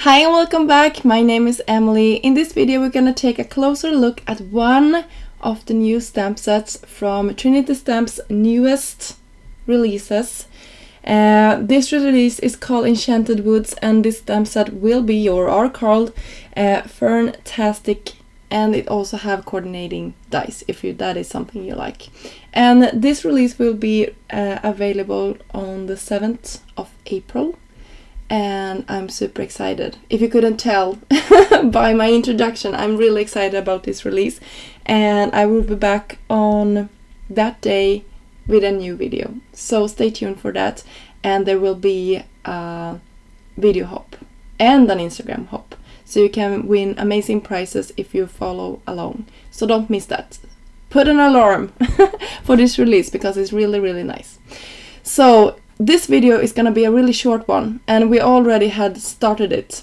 Hi and welcome back. My name is Emelie. In this video we're gonna take a closer look at one of the new stamp sets from Trinity Stamp's newest releases. This release is called Enchanted Woods, and this stamp set will be or are called Fern-tastic, and it also have coordinating dice if that is something you like. And this release will be available on the 7th of April. And I'm super excited. If you couldn't tell by my introduction, I'm really excited about this release, and I will be back on that day with a new video. So stay tuned for that, and there will be a video hop and an Instagram hop, so you can win amazing prizes if you follow along. So don't miss that. Put an alarm for this release because it's really nice. So this video is gonna be a really short one, and we already had started it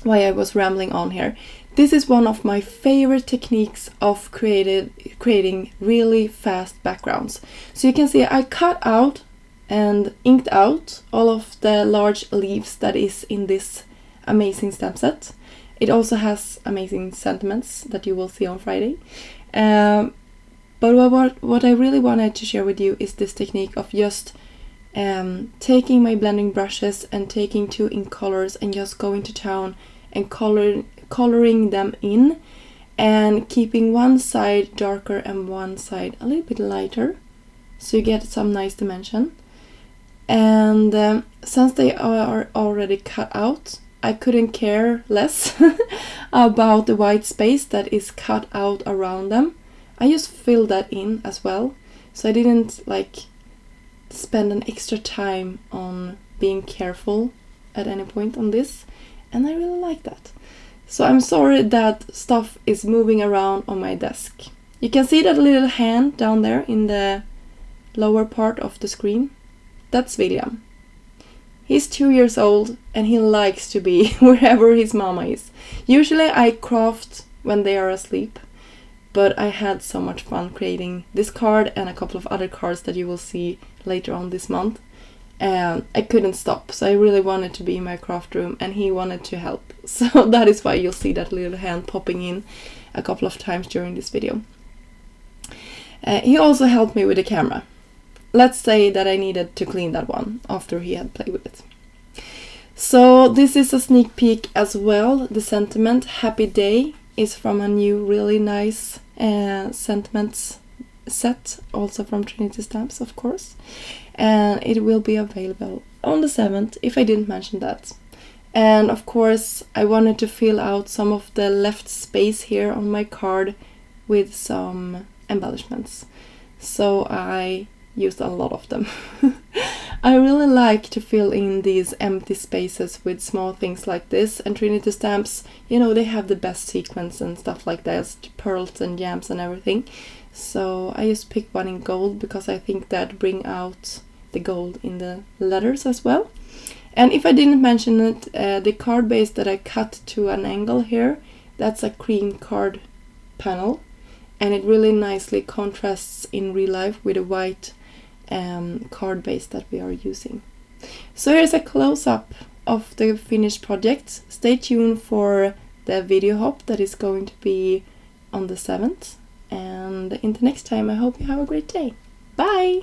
while I was rambling on here. This is one of my favorite techniques of creating really fast backgrounds. So you can see I cut out and inked out all of the large leaves that is in this amazing stamp set. It also has amazing sentiments that you will see on Friday. But what I really wanted to share with you is this technique of just taking my blending brushes and taking two ink colors and just going to town and coloring them in, and keeping one side darker and one side a little bit lighter, so you get some nice dimension. And since they are already cut out, I couldn't care less about the white space that is cut out around them. I just filled that in as well, so I didn't spend an extra time on being careful at any point on this, and I really like that. So I'm sorry that stuff is moving around on my desk. You can see that little hand down there in the lower part of the screen. That's William. He's 2 years old and he likes to be wherever his mama is. Usually I craft when they are asleep, but I had so much fun creating this card and a couple of other cards that you will see later on this month. And I couldn't stop, so I really wanted to be in my craft room, and he wanted to help. So that is why you'll see that little hand popping in a couple of times during this video. He also helped me with the camera. Let's say that I needed to clean that one after he had played with it. So this is a sneak peek as well. The sentiment Happy Day is from a new really nice sentiments set, also from Trinity Stamps, of course, and it will be available on the 7th, if I didn't mention that. And of course I wanted to fill out some of the left space here on my card with some embellishments, so I used a lot of them. I really like to fill in these empty spaces with small things like this, and Trinity Stamps, you know, they have the best sequins and stuff like that, pearls and gems and everything. So I just picked one in gold because I think that bring out the gold in the letters as well. And if I didn't mention it, the card base that I cut to an angle here, that's a cream card panel, and it really nicely contrasts in real life with a white card base that we are using. So here's a close-up of the finished project. Stay tuned for the video hop that is going to be on the 7th. And until next time, I hope you have a great day. Bye!